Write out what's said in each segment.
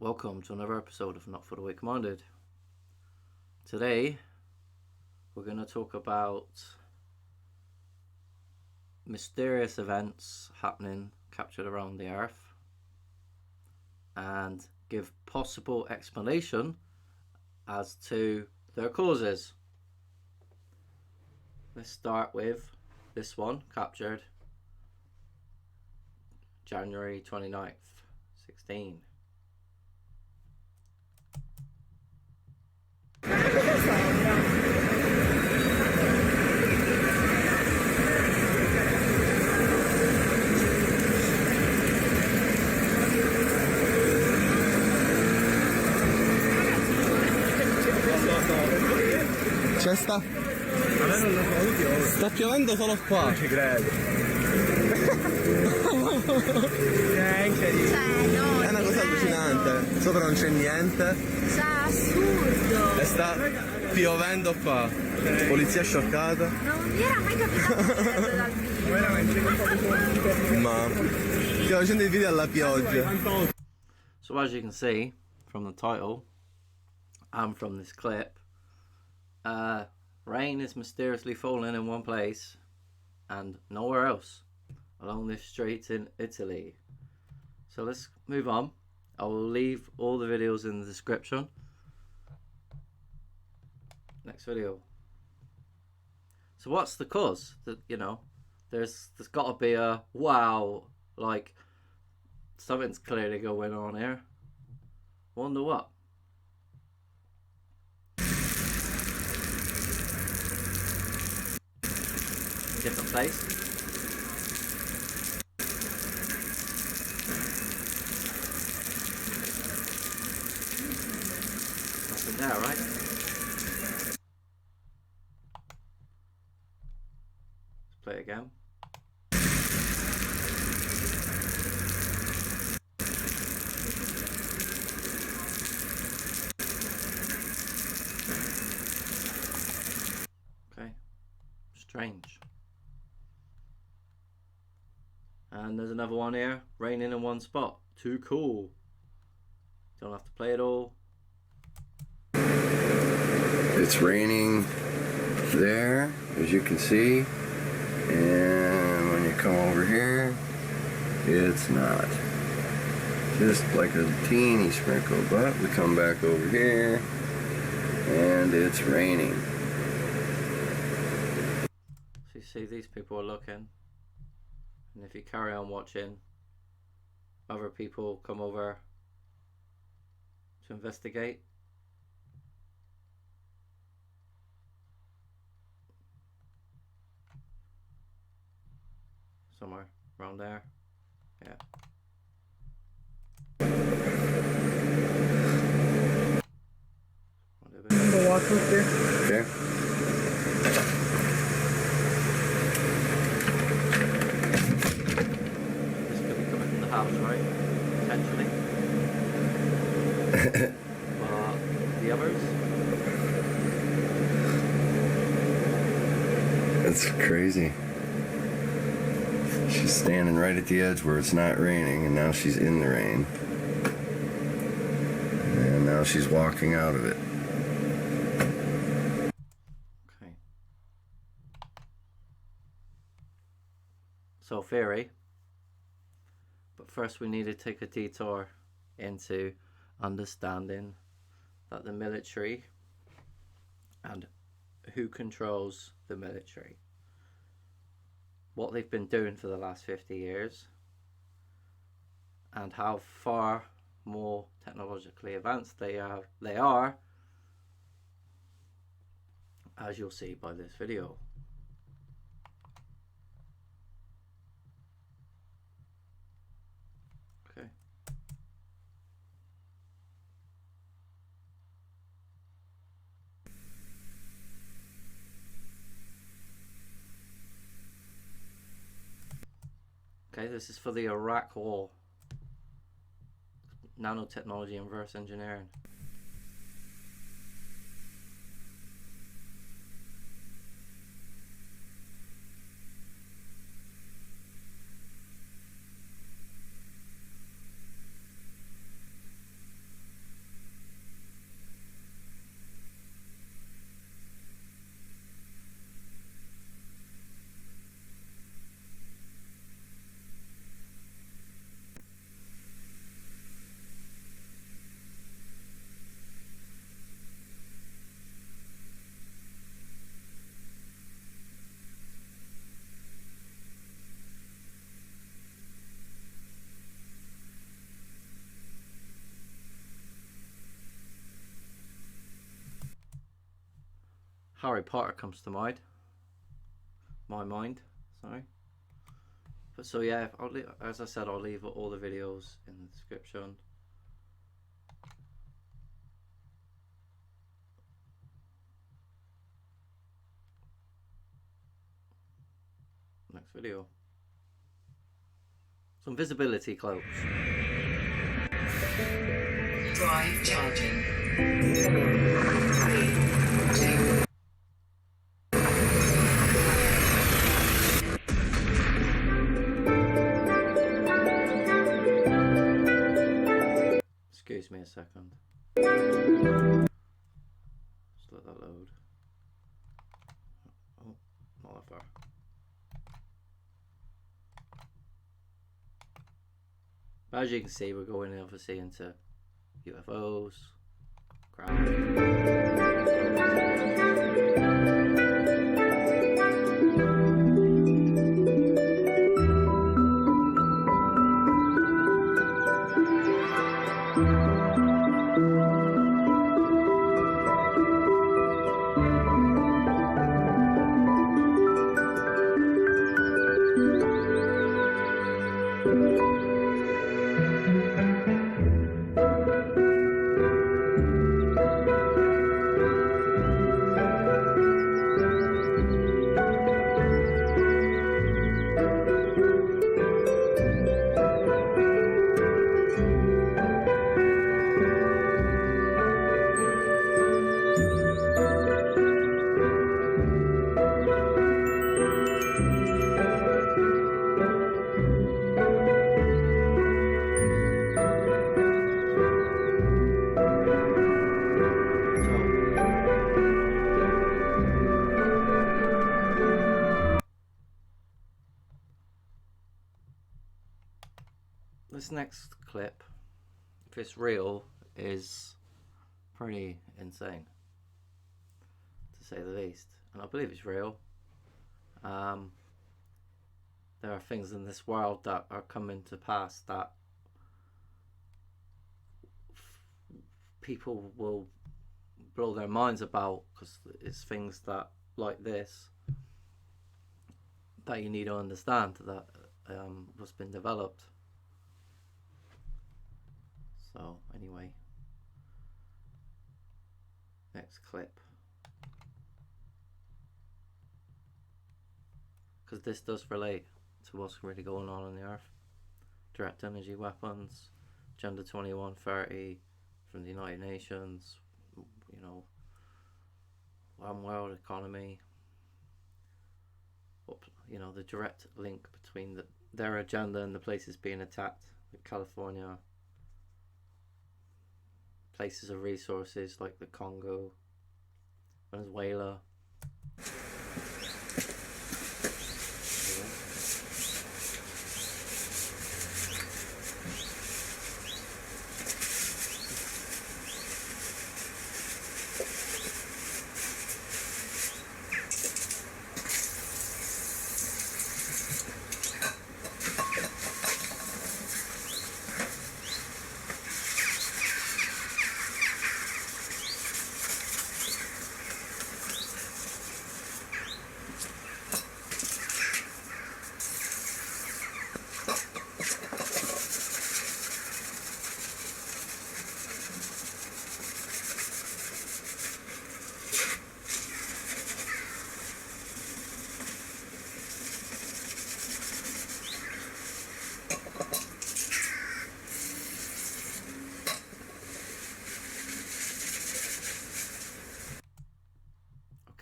Welcome to another episode of Not for the Weak-Minded. Today we're going to talk about mysterious events happening captured around the Earth and give possible explanation as to their causes. Let's start with this one, captured January 29th, 16. C'è sta piovendo solo qua. Non ci credo. È incredibile. No, È una cosa allucinante. Sopra non c'è niente. Assurdo. E sta piovendo qua. Polizia scioccata. Non mi era mai capitato dal video. Ma stiamo facendo il video alla pioggia. So as you can see from the title and from this clip, rain is mysteriously falling in one place and nowhere else along this street in Italy. So let's move on. I will leave all the videos in the description. Next video. So what's the cause? That, you know, there's got to be a wow, like something's clearly going on here. Wonder what? Different place. Nothing there, right? Let's play it again. Okay. Strange. And there's another one here, raining in one spot. Too cool. Don't have to play it all. It's raining there, as you can see, and when you come over here, it's not. Just like a teeny sprinkle, but we come back over here, and it's raining. So you see, these people are looking. And if you carry on watching, other people come over to investigate. Somewhere around there. Yeah. Okay. House, right? Potentially. But the others? That's crazy. She's standing right at the edge where it's not raining, and now she's in the rain. And now she's walking out of it. Okay. So theory. But first we need to take a detour into understanding that the military and who controls the military, what they've been doing for the last 50 years, and how far more technologically advanced they are, as you'll see by this video. Okay, this is for the Iraq War. Nanotechnology and reverse engineering. Harry Potter comes to mind. My mind, sorry. But so yeah, as I said, I'll leave all the videos in the description. Next video. Some visibility cloaks. Drive charging. 3, 2. Excuse me a second. Just let that load. Oh, not that far. As you can see, we're going obviously into UFOs, craft. This next clip, if it's real, is pretty insane, to say the least. And I believe it's real. There are things in this world that are coming to pass that people will blow their minds about, because it's things that, like this, that you need to understand that what's been developed. So anyway, next clip, because this does relate to what's really going on the Earth. Direct energy weapons, Agenda 2130 from the United Nations, you know, one world economy. You know, the direct link between their agenda and the places being attacked, like California. Places of resources like the Congo, Venezuela.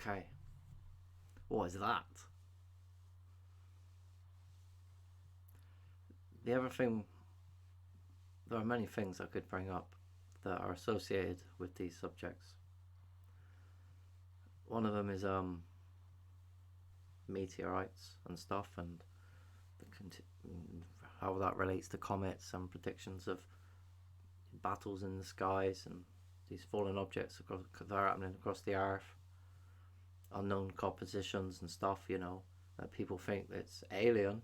Okay, what is that? The other thing, there are many things I could bring up that are associated with these subjects. One of them is meteorites and stuff, and how that relates to comets and predictions of battles in the skies and these fallen objects that are happening across the earth, unknown compositions and stuff, you know, that people think it's alien,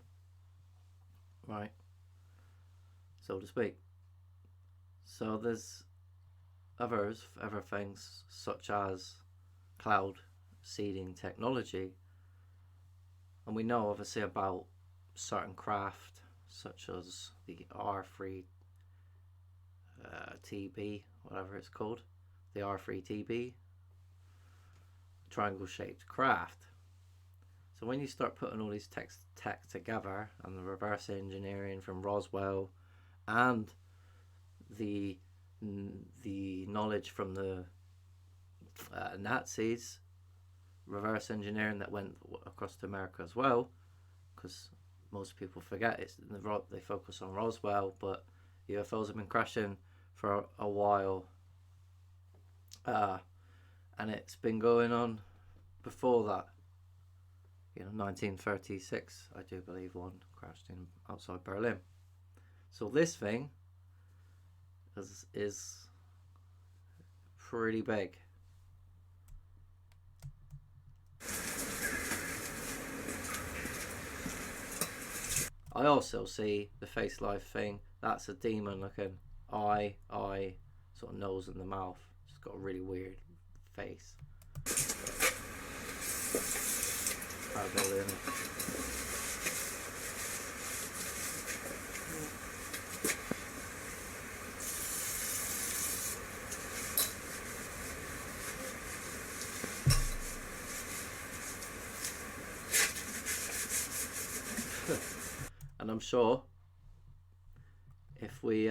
right, so to speak. So there's other things such as cloud seeding technology. And we know obviously about certain craft such as the R3 TB, whatever it's called, the R3 TB, triangle shaped craft. So when you start putting all these tech together, and the reverse engineering from Roswell and the knowledge from the Nazis, reverse engineering that went across to America as well, because most people forget they focus on Roswell, but UFOs have been crashing for a while, and it's been going on before that. 1936, I do believe one crashed in outside Berlin. So this thing is pretty big. I also see the face life thing. That's a demon looking eye, sort of nose in the mouth. It's got a really weird face. And I'm sure if we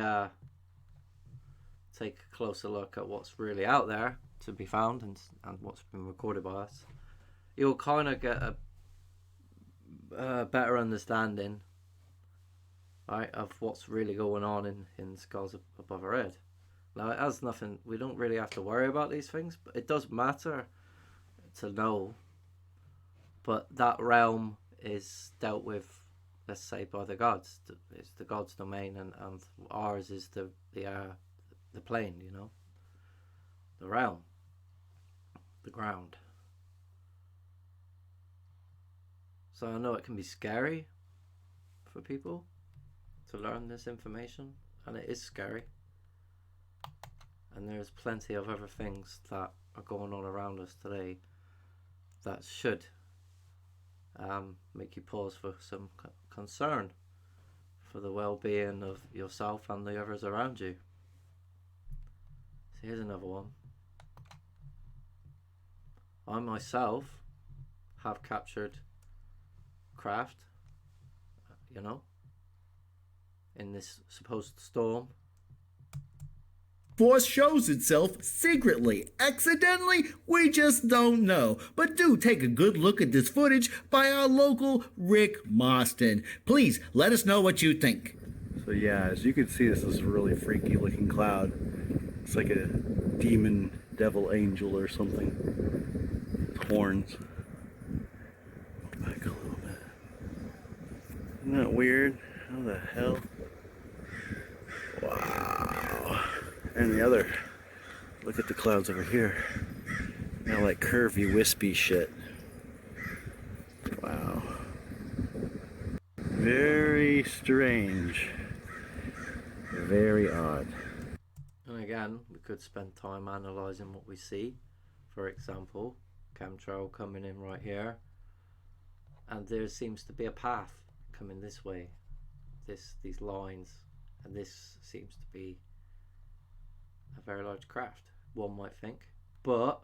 take a closer look at what's really out there to be found and what's been recorded by us, you'll kind of get a better understanding, right, of what's really going on in the skies above our head. Now, it has nothing, we don't really have to worry about these things, but it does matter to know. But that realm is dealt with, let's say, by the gods. It's the gods' domain, and ours is the plane, the realm, the ground. So I know it can be scary for people to learn this information, and it is scary. And there's plenty of other things that are going on around us today that should make you pause for some concern for the well-being of yourself and the others around you. So here's another one. I myself have captured craft, in this supposed storm. Force shows itself secretly, accidentally, we just don't know. But do take a good look at this footage by our local Rick Mostyn. Please let us know what you think. So yeah, as you can see, this is a really freaky looking cloud. It's like a demon, devil, angel or something. With horns. Back a little bit. Isn't that weird? How the hell? Wow. And the other, look at the clouds over here. Now like curvy, wispy shit. Wow. Very strange. Very odd. And again, we could spend time analysing what we see. For example, chemtrail coming in right here. And there seems to be a path coming this way. These lines. And this seems to be a very large craft, one might think. But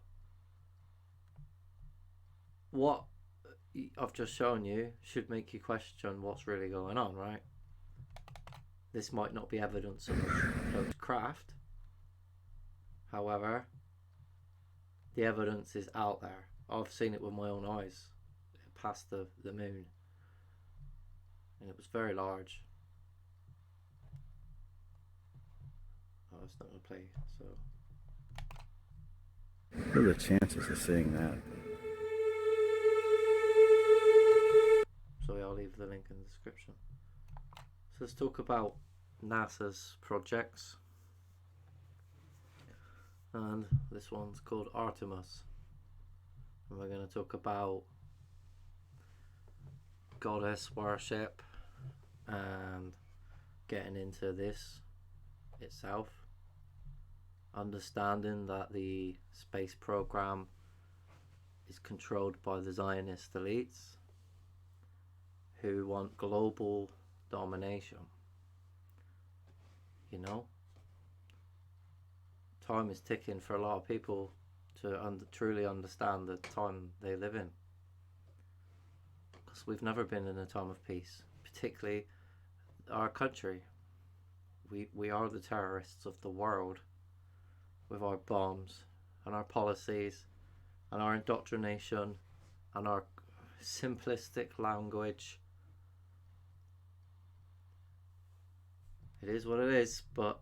what I've just shown you should make you question what's really going on, right? This might not be evidence of a cloaked craft. However, the evidence is out there. I've seen it with my own eyes. It passed the moon. And it was very large. Oh, it's not going to play, so... What are the chances of seeing that? So I'll leave the link in the description. So let's talk about NASA's projects. And this one's called Artemis. And we're going to talk about goddess worship and getting into this itself. Understanding that the space program is controlled by the Zionist elites who want global domination. You know, time is ticking for a lot of people to truly understand the time they live in, because we've never been in a time of peace, particularly our country. We are the terrorists of the world with our bombs and our policies and our indoctrination and our simplistic language. It is what it is, but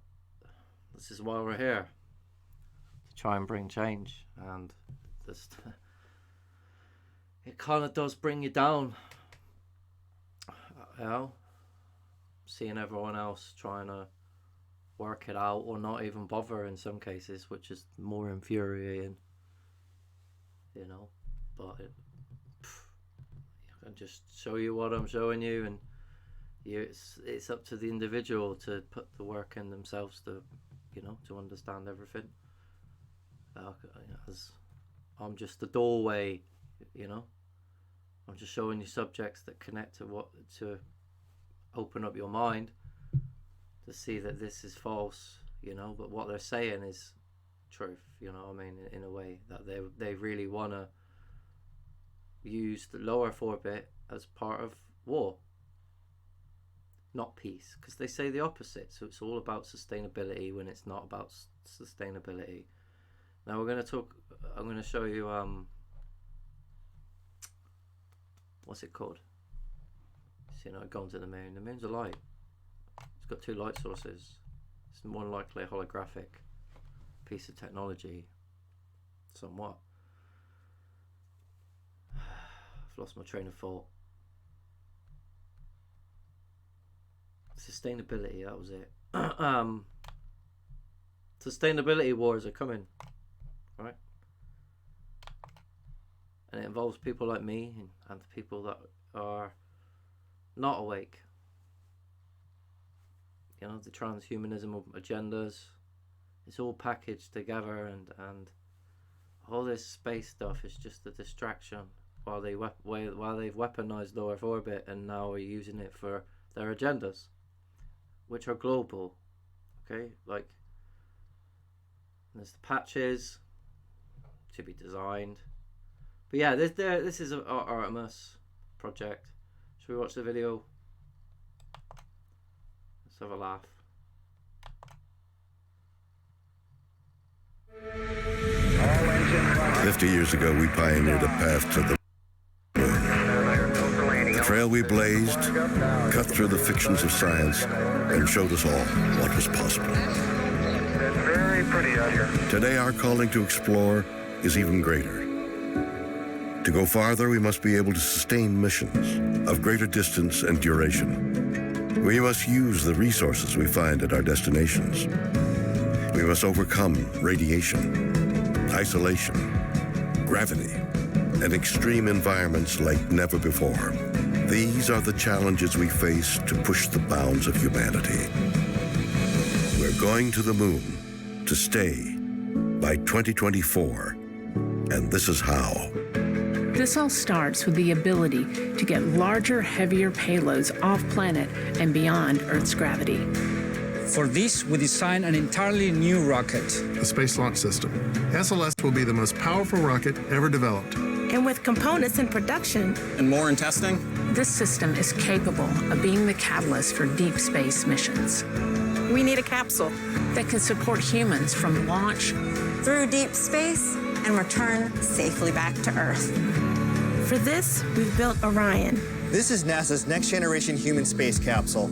this is why we're here, to try and bring change. And just, it kind of does bring you down, you know, seeing everyone else trying to work it out or not even bother in some cases, which is more infuriating, you know. But I can just show you what I'm showing you, and it's up to the individual to put the work in themselves to, you know, to understand everything. As I'm just the doorway, you know. I'm just showing you subjects that connect to open up your mind to see that this is false, you know, but what they're saying is truth, you know what I mean, in a way that they really want to use the low Earth orbit as part of war, not peace, because they say the opposite. So it's all about sustainability when it's not about sustainability. Now I'm going to show you what's it called? So, you know, going to the moon. The moon's a light. It's got two light sources. It's more than likely a holographic piece of technology, somewhat. I've lost my train of thought. Sustainability, that was it. Sustainability wars are coming, right? And it involves people like me and people that are not awake. You know, the transhumanism agendas, it's all packaged together, and all this space stuff is just a distraction while they've weaponized low Earth orbit and now are using it for their agendas, which are global. Okay, like there's the patches to be designed, but yeah, this is our Artemis project. Should we watch the video? Let's have a laugh. All 50 years ago, we pioneered a path to the moon. The trail we blazed cut through the fictions of science and showed us all what was possible. It's very pretty out here. Today, our calling to explore is even greater. To go farther, we must be able to sustain missions of greater distance and duration. We must use the resources we find at our destinations. We must overcome radiation, isolation, gravity, and extreme environments like never before. These are the challenges we face to push the bounds of humanity. We're going to the moon to stay by 2024, and this is how. This all starts with the ability to get larger, heavier payloads off planet and beyond Earth's gravity. For this, we designed an entirely new rocket. The Space Launch System. SLS will be the most powerful rocket ever developed. And with components in production And more in testing? This system is capable of being the catalyst for deep space missions we need a capsule that can support humans from launch through deep space and return safely back to Earth. For this, we've built Orion. This is NASA's next generation human space capsule.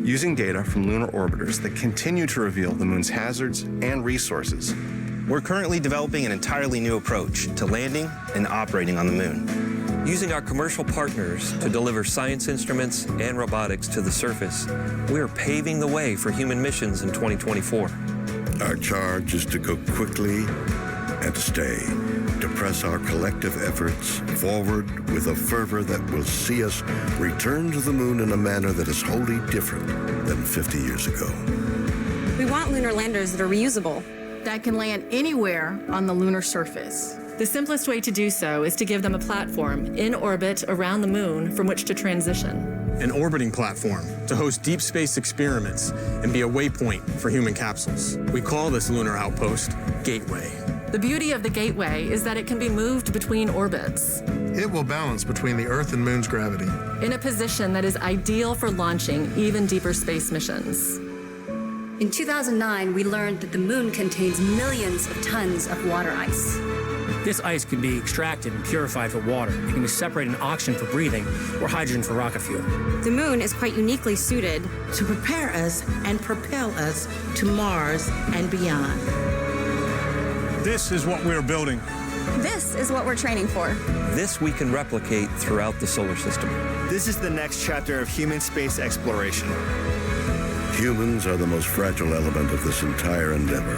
Using data from lunar orbiters that continue to reveal the moon's hazards and resources. We're currently developing an entirely new approach to landing and operating on the moon. Using our commercial partners to deliver science instruments and robotics to the surface, we are paving the way for human missions in 2024. Our charge is to go quickly and stay, to press our collective efforts forward with a fervor that will see us return to the moon in a manner that is wholly different than 50 years ago. We want lunar landers that are reusable, that can land anywhere on the lunar surface. The simplest way to do so is to give them a platform in orbit around the moon from which to transition. An orbiting platform to host deep space experiments and be a waypoint for human capsules. We call this lunar outpost Gateway. The beauty of the Gateway is that it can be moved between orbits. It will balance between the Earth and Moon's gravity, in a position that is ideal for launching even deeper space missions. In 2009, we learned that the moon contains millions of tons of water ice. This ice can be extracted and purified for water. It can be separated in oxygen for breathing or hydrogen for rocket fuel. The moon is quite uniquely suited to prepare us and propel us to Mars and beyond. This is what we're building. This is what we're training for. This we can replicate throughout the solar system. This is the next chapter of human space exploration. Humans are the most fragile element of this entire endeavor,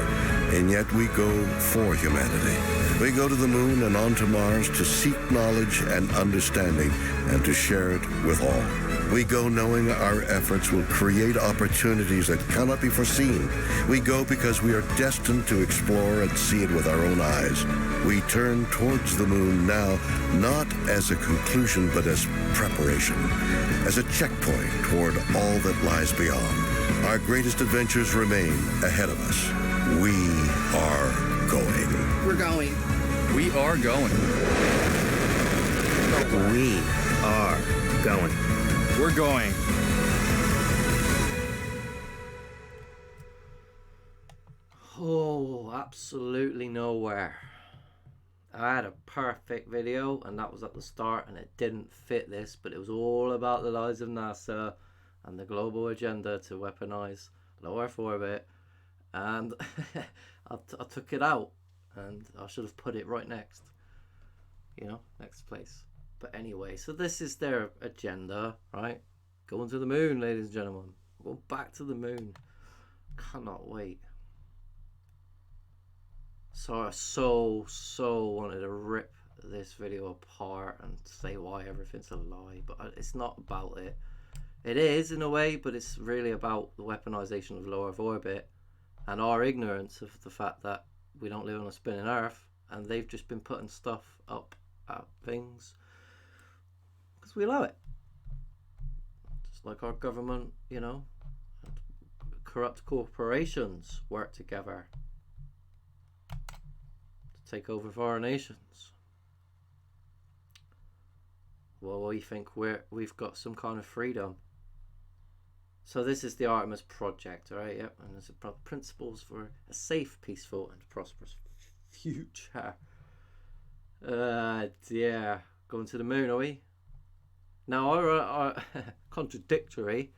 and yet we go for humanity. We go to the moon and on to Mars to seek knowledge and understanding and to share it with all. We go knowing our efforts will create opportunities that cannot be foreseen. We go because we are destined to explore and see it with our own eyes. We turn towards the moon now, not as a conclusion, but as preparation, as a checkpoint toward all that lies beyond. Our greatest adventures remain ahead of us. We are going. We're going. We are going. We are going. We're going. Oh, absolutely nowhere. I had a perfect video, and that was at the start, and it didn't fit this, but it was all about the lies of NASA and the global agenda to weaponize low Earth orbit, and I took it out, and I should have put it right next, next place. But anyway, so this is their agenda, right? Going to the moon, ladies and gentlemen. Going back to the moon. Cannot wait. So I so wanted to rip this video apart and say why everything's a lie, but it's not about it. It is in a way, but it's really about the weaponization of low Earth orbit and our ignorance of the fact that we don't live on a spinning Earth, and they've just been putting stuff up at things because we allow it. Just like our government, corrupt corporations work together to take over foreign nations. Well, we think we've got some kind of freedom. So this is the Artemis project, right? Yep, and there's principles for a safe, peaceful, and prosperous future. Yeah, going to the moon, are we? Now, our contradictory.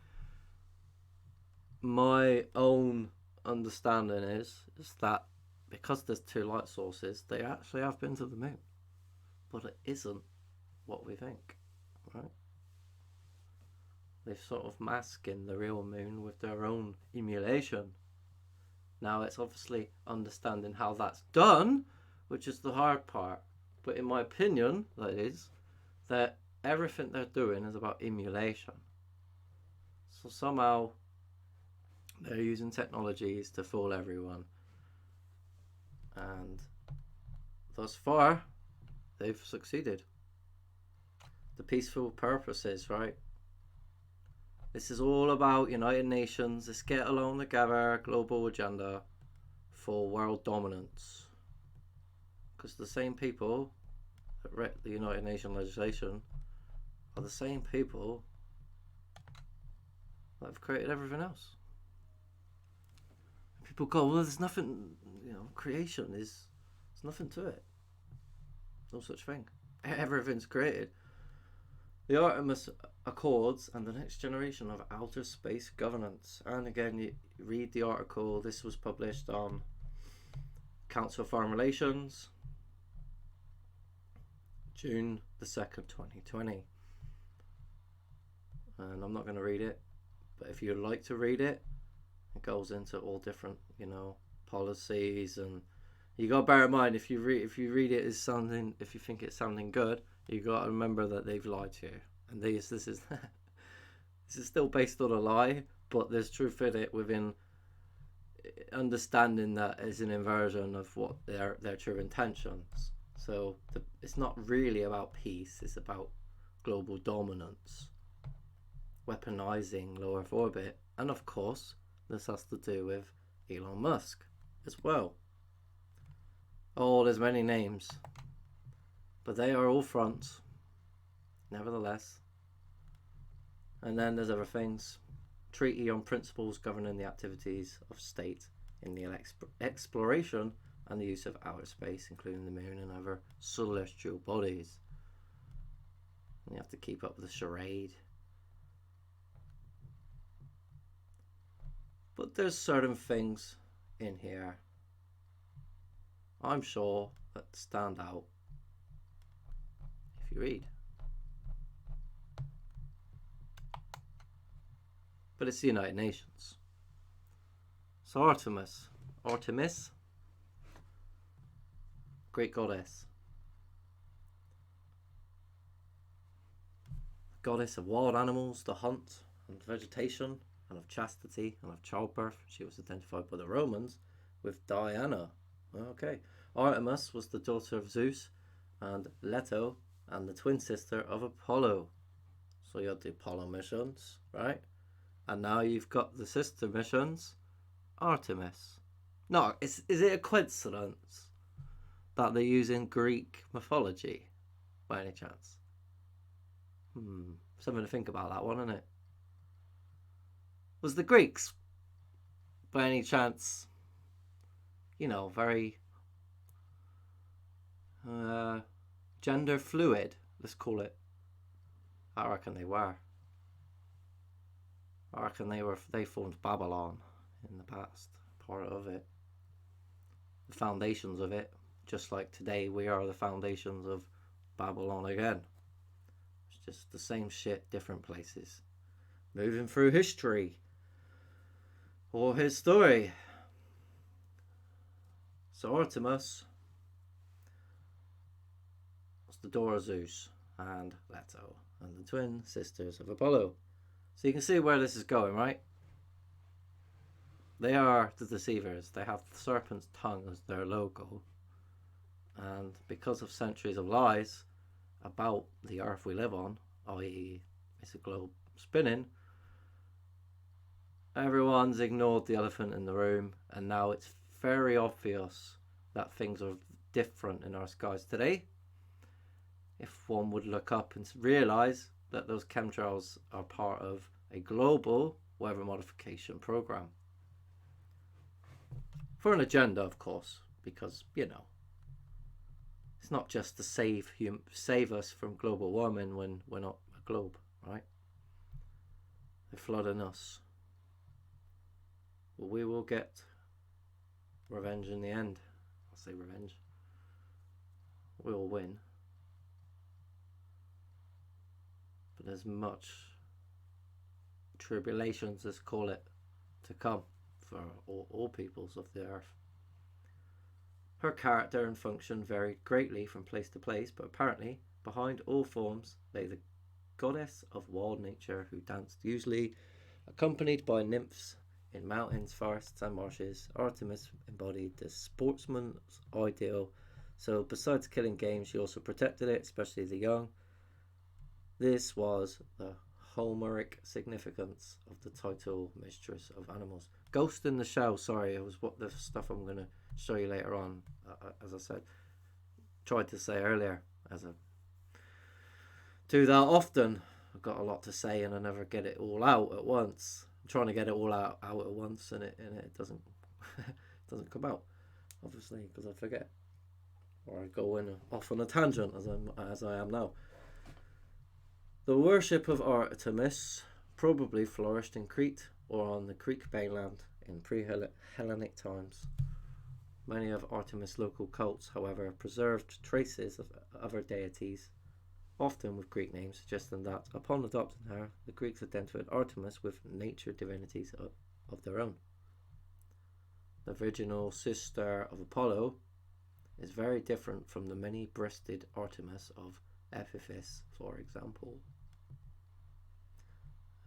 My own understanding is that because there's two light sources, they actually have been to the moon, but it isn't what we think, right? They're sort of masking the real moon with their own emulation. Now it's obviously understanding how that's done, which is the hard part. But in my opinion, that is, that everything they're doing is about emulation. So somehow they're using technologies to fool everyone. And thus far, they've succeeded. The peaceful purposes, right? This is all about United Nations. Let's get along together, global agenda for world dominance. Because the same people that wrecked the United Nations legislation are the same people that have created everything else. People go, well, there's nothing, creation there's nothing to it. No such thing. Everything's created. The Artemis Accords and the next generation of outer space governance. And again, you read the article. This was published on Council of Foreign Relations, June the 2nd, 2020. And I'm not going to read it, but if you'd like to read it, it goes into all different, policies, and you got to bear in mind if you read it as something, if you think it's sounding good, you got to remember that they've lied to you, and this is this is still based on a lie, but there's truth in it within understanding that is an inversion of what their true intentions. So it's not really about peace, it's about global dominance, weaponizing low Earth orbit, and of course this has to do with Elon Musk as well. Oh, there's many names, but they are all fronts, nevertheless. And then there's other things. Treaty on principles governing the activities of state in the exploration and the use of outer space, including the moon and other celestial bodies. And you have to keep up with the charade. But there's certain things in here, I'm sure, that stand out if you read. But it's the United Nations. So Artemis, Greek goddess. Goddess of wild animals, the hunt, and vegetation, and of chastity, and of childbirth. She was identified by the Romans with Diana. Okay. Artemis was the daughter of Zeus and Leto, and the twin sister of Apollo. So you had the Apollo missions, right? And now you've got the sister missions, Artemis. No, is it a coincidence that they're using Greek mythology by any chance? Something to think about that one, isn't it? Was the Greeks, by any chance, very gender fluid, let's call it? I reckon they were. I reckon they formed Babylon in the past, part of it, the foundations of it, just like today we are the foundations of Babylon again. It's just the same shit, different places, moving through history or his story. So Artemis was the daughter of Zeus and Leto, and the twin sisters of Apollo. So you can see where this is going, right? They are the deceivers. They have the serpent's tongue as their logo. And because of centuries of lies about the earth we live on, i.e. it's a globe spinning, everyone's ignored the elephant in the room, and now it's very obvious that things are different in our skies today. If one would look up and realise that those chemtrails are part of a global weather modification program. For an agenda, of course, because, it's not just to save us from global warming when we're not a globe, right? They're flooding us. But we will get revenge in the end. I'll say revenge. We'll win. But there's much tribulations, let's call it, to come for all peoples of the earth. Her character and function varied greatly from place to place, but apparently behind all forms lay the goddess of wild nature who danced, usually accompanied by nymphs in mountains, forests and marshes. Artemis embodied the sportsman's ideal, so besides killing game, she also protected it, especially the young. This was the Homeric significance of the title Mistress of Animals. Ghost in the Shell, sorry, it was what the stuff I'm going to show you later on. As I said, tried to say earlier, as I do that often. I've got a lot to say and I never get it all out at once. I'm trying to get it all out at once and it doesn't doesn't come out, obviously, because I forget, or I go off on a tangent as I am now. The worship of Artemis probably flourished in Crete or on the Greek mainland in pre-Hellenic times. Many of Artemis' local cults, however, preserved traces of other deities, often with Greek names, suggesting that, upon adopting her, the Greeks identified Artemis with nature divinities of their own. The virginal sister of Apollo is very different from the many-breasted Artemis of Ephesus, for example.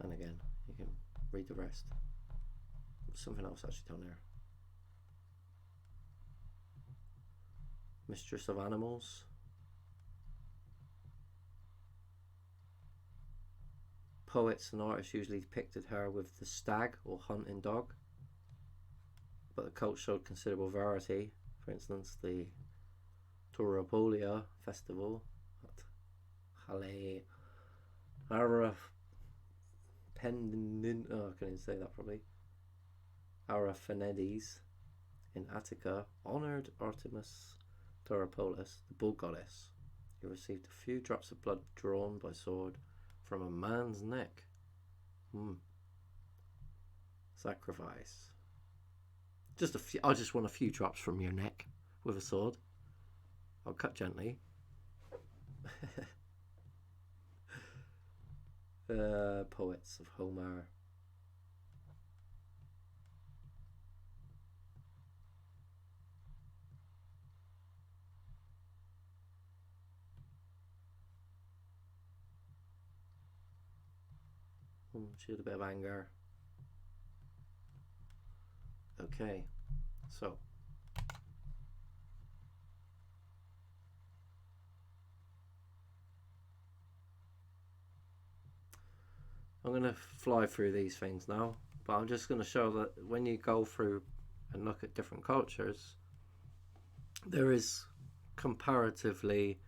And again, you can read the rest. There's something else actually down there. mistress of animals. Poets and artists usually depicted her with the stag or hunting dog, but the cult showed considerable variety. For instance, the Tauropolia festival at Halle Arapendin, I can't even say that probably. Araphanedes in Attica honoured Artemis Tauropolis, the bull goddess, who received a few drops of blood drawn by sword from a man's neck. Sacrifice. Just a few. I just want a few drops from your neck with a sword. I'll cut gently. Poets of Homer. She had a bit of anger. Okay, so I'm going to fly through these things now, but I'm just going to show that when you go through and look at different cultures, there is comparatively,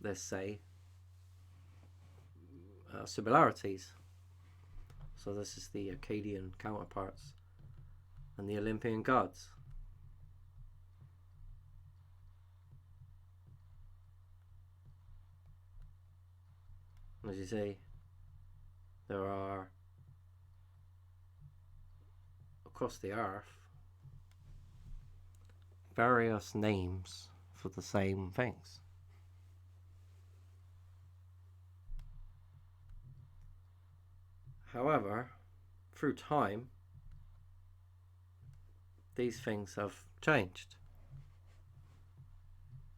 let's say, similarities. So this is the Akkadian counterparts and the Olympian gods. As you see, there are across the earth various names for the same things. However, through time, these things have changed.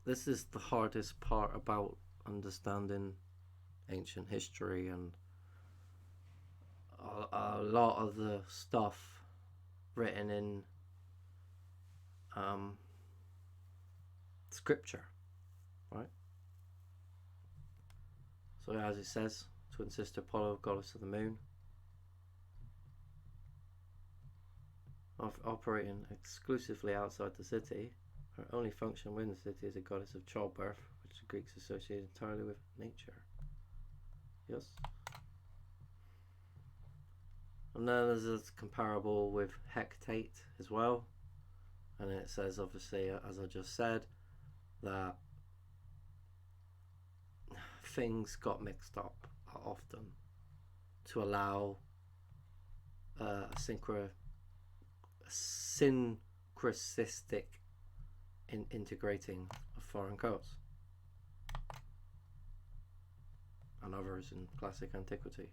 This is the hardest part about understanding ancient history, and a lot of the stuff written in scripture, right? So as it says, twin sister Apollo, goddess of the moon, operating exclusively outside the city. Her only function within the city is a goddess of childbirth, which the Greeks associated entirely with nature. Yes. And then there's a comparable with Hecate as well. And it says, obviously, as I just said, that things got mixed up often to allow a syncretistic integrating of foreign codes and others in classic antiquity.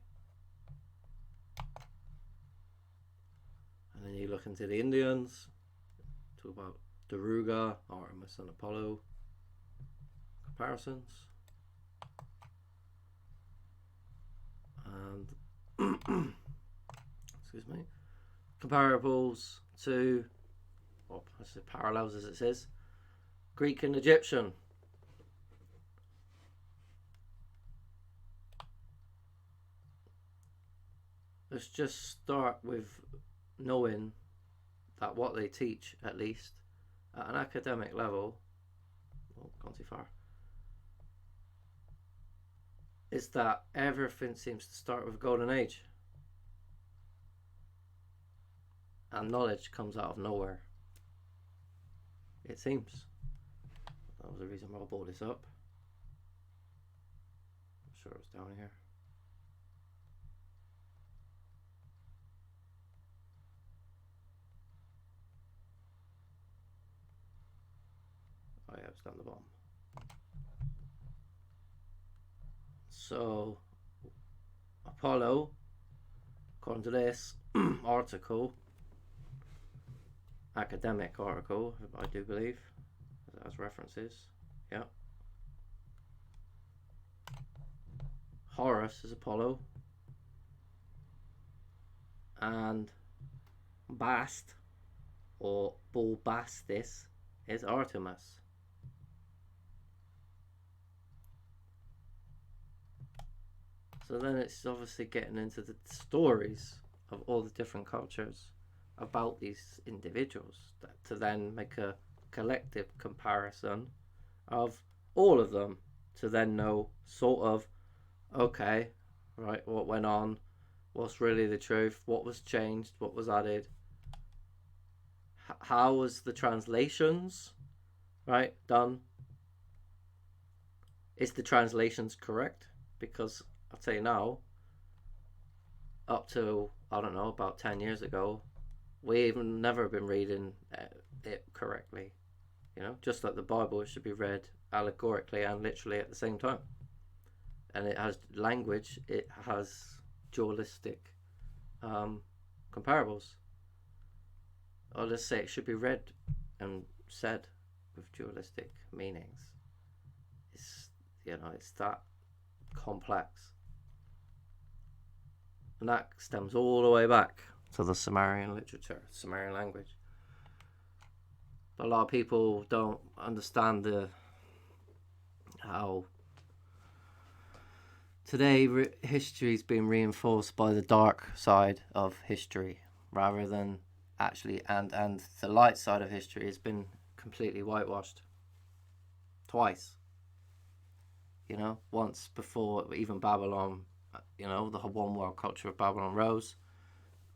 And then you look into the Indians, talk about Daruga, Artemis and Apollo comparisons, and excuse me, comparables to, well, I say parallels as it says, Greek and Egyptian. Let's just start with knowing that what they teach, at least at an academic level, oh, gone too far, is that everything seems to start with golden age. And knowledge comes out of nowhere. It seems. That was the reason why I brought this up. I'm sure it was down here. Oh yeah, it's down the bottom. So, Apollo, according to this article, academic article, I do believe, as references, yeah. Horus is Apollo, and Bast, or Bulbastis, is Artemis. So then it's obviously getting into the stories of all the different cultures about these individuals, to then make a collective comparison of all of them, to then know sort of, okay, right, what went on, what's really the truth, what was changed, what was added, how was the translations, right, done? Is the translations correct? Because I'll tell you now, up to, I don't know, about 10 years ago, we even never been reading it correctly. You know, just like the Bible, it should be read allegorically and literally at the same time. And it has language, it has dualistic comparables. I'll just say it should be read and said with dualistic meanings. It's, you know, it's that complex. And that stems all the way back to the Sumerian literature, Sumerian language. But a lot of people don't understand how today history is being reinforced by the dark side of history rather than actually, and the light side of history has been completely whitewashed twice. You know, once before even Babylon, you know, the one world culture of Babylon rose,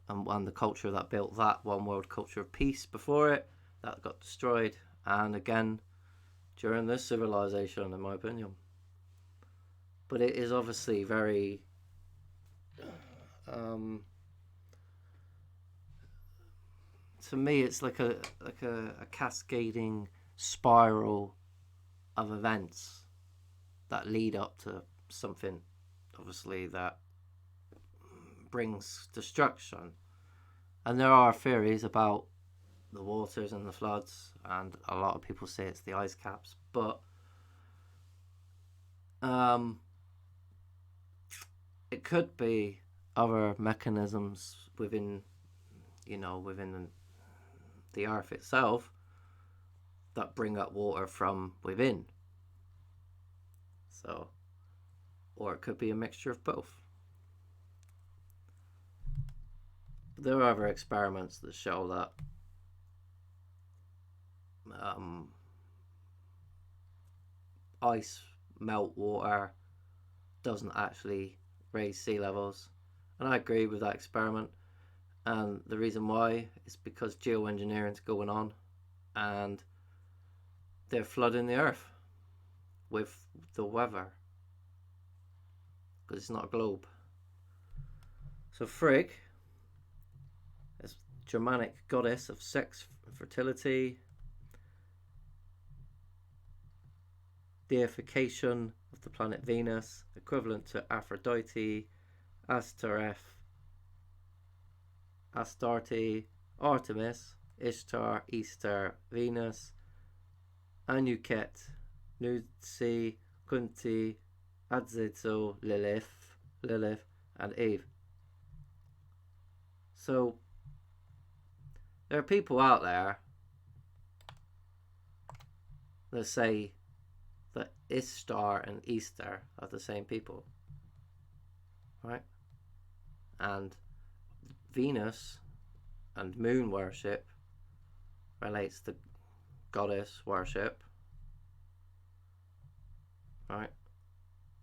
and the culture that built that one world culture of peace before it, that got destroyed, and again during this civilization, in my opinion. But it is obviously very to me it's like a cascading spiral of events that lead up to something obviously that brings destruction. And there are theories about the waters and the floods, and a lot of people say it's the ice caps, but it could be other mechanisms within, you know, within the earth itself that bring up water from within. So, or it could be a mixture of both. There are other experiments that show that ice melt water doesn't actually raise sea levels, and I agree with that experiment. And the reason why is because geoengineering is going on, and they're flooding the earth with the weather because it's not a globe. So Frigg is Germanic goddess of sex and fertility, deification of the planet Venus, equivalent to Aphrodite, Astarte, Artemis, Ishtar, Easter, Venus, Anuket, Nudsi, Kunti, Adzizo, Lilith, and Eve. So there are people out there that say that Ishtar and Easter are the same people, right? And Venus and moon worship relates to goddess worship, right?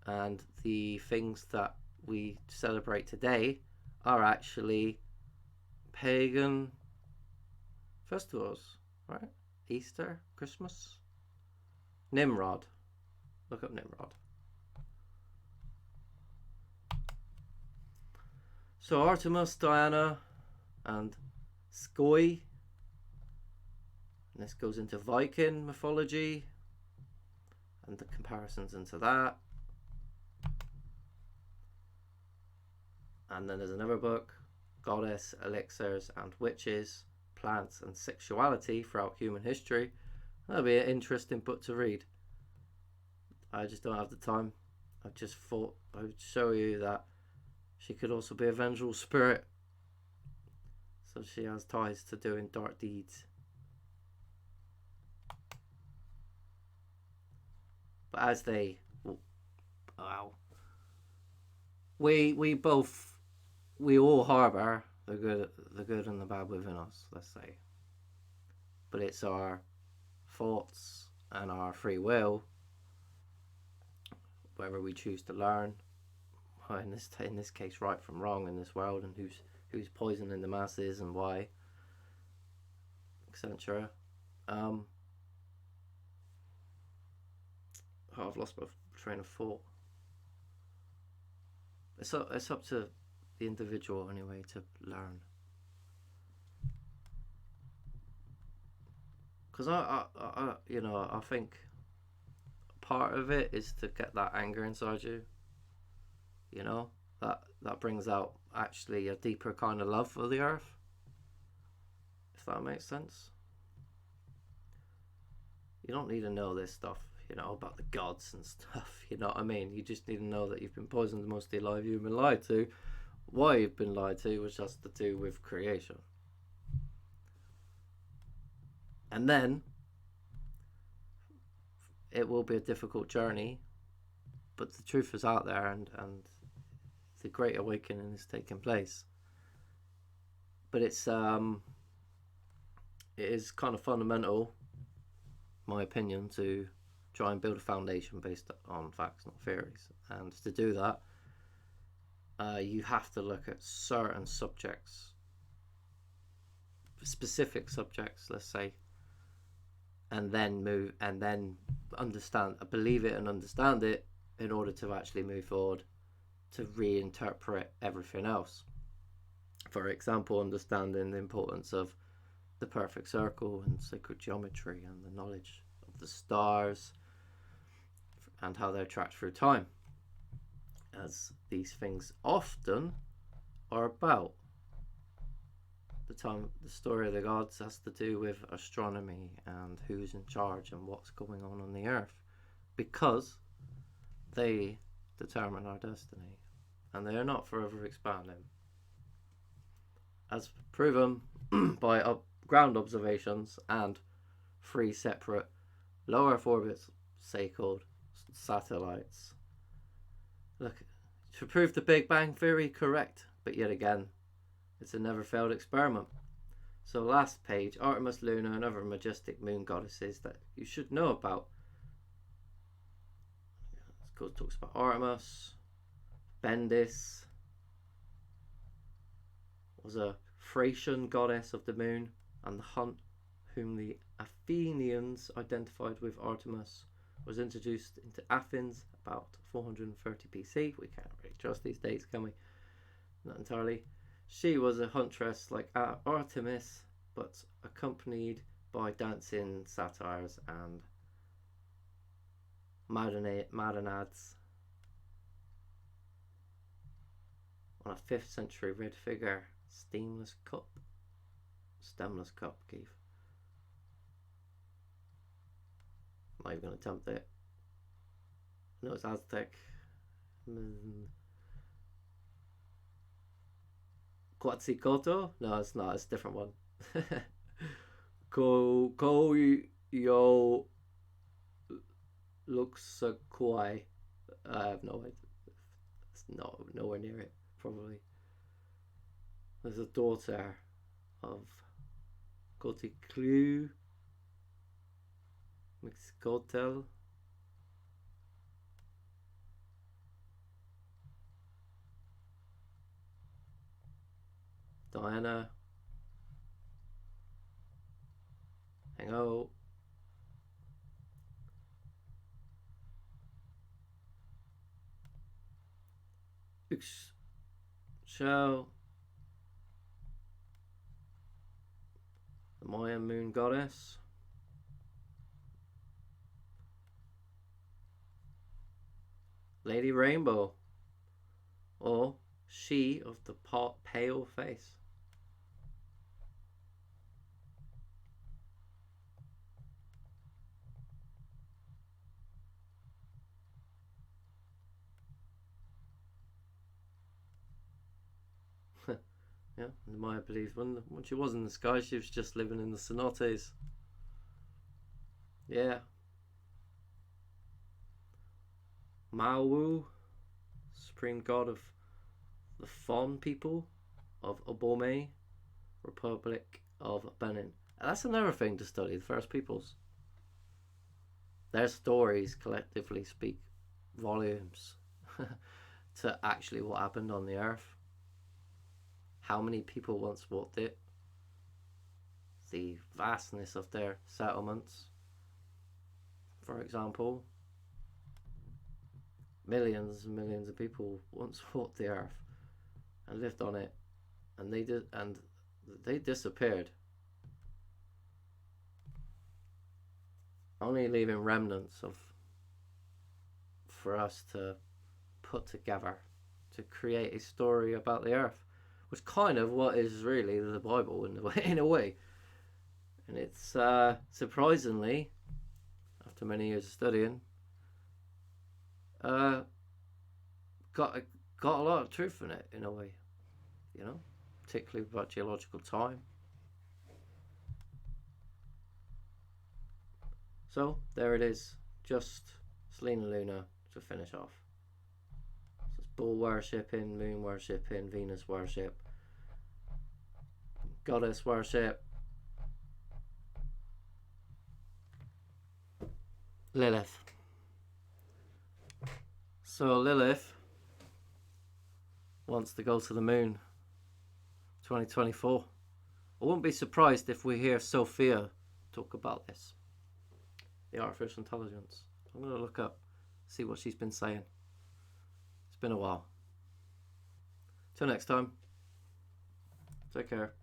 And the things that we celebrate today are actually pagan festivals, right? Easter, Christmas, Nimrod. Look up Nimrod. So Artemis, Diana, and Skoi. And this goes into Viking mythology and the comparisons into that. And then there's another book, Goddess, Elixirs and Witches, Plants and Sexuality Throughout Human History. That'll be an interesting book to read. I just don't have the time. I just thought I would show you that she could also be a vengeful spirit. So she has ties to doing dark deeds. But as they, wow, we all harbour the good and the bad within us, let's say. But it's our thoughts and our free will, whether we choose to learn, in this case, right from wrong in this world, and who's poisoning the masses and why, etc. I've lost my train of thought. It's up to the individual anyway to learn. Because I think part of it is to get that anger inside you. You know, that brings out actually a deeper kind of love for the earth. If that makes sense. You don't need to know this stuff, about the gods and stuff, you know what I mean? You just need to know that you've been poisoned most of your life, you've been lied to. Why you've been lied to, which has to do with creation. And then it will be a difficult journey, but the truth is out there, and the Great Awakening is taking place. But it is kind of fundamental, my opinion, to try and build a foundation based on facts, not theories. And to do that, you have to look at certain subjects, specific subjects, let's say, and then believe it and understand it in order to actually move forward to reinterpret everything else. For example, understanding the importance of the perfect circle and sacred geometry and the knowledge of the stars and how they're tracked through time, as these things often are about. The story of the gods has to do with astronomy and who's in charge and what's going on the earth, because they determine our destiny, and they are not forever expanding, as proven by ground observations and 3 separate low Earth orbits, so-called satellites. Look, to prove the Big Bang Theory correct, but yet again, it's a never failed experiment. So last page, Artemis, Luna, and other majestic moon goddesses that you should know about. It talks about Artemis. Bendis was a Thracian goddess of the moon and the hunt, whom the Athenians identified with Artemis, was introduced into Athens about 430 BC. We can't really trust these dates, can we? Not entirely. She was a huntress like Artemis, but accompanied by dancing satyrs and madonnads. On a 5th century red figure, stemless cup, Keith. I'm not even going to attempt it. No, it's Aztec. Quetzalcoatl? No, it's not. It's a different one. Yo Luxaquai. I have no idea. It's nowhere near it, probably. There's a daughter of Coticlu Mixcotel. Diana. Hango. Show. The Mayan moon goddess. Lady Rainbow. Or she of the pale face. Yeah, the Maya believed when she was in the sky, she was just living in the cenotes. Yeah. Mawu, supreme god of the Fon people of Obome, Republic of Benin. And that's another thing to study, the First Peoples. Their stories collectively speak volumes to actually what happened on the earth. How many people once walked it. The vastness of their settlements. For example, millions and millions of people once walked the earth and lived on it, and they disappeared, only leaving remnants for us to put together to create a story about the earth, which kind of what is really the Bible in a way. And it's surprisingly, after many years of studying, got a lot of truth in it, in a way, you know, particularly about geological time. So there it is, just Selena Luna to finish off. So it's bull worshipping, moon worshipping, Venus worship, goddess worship, Lilith. So Lilith wants to go to the moon 2024. I wouldn't be surprised if we hear Sophia talk about this, the artificial intelligence. I'm going to look up, see what she's been saying. It's been a while. Till next time, take care.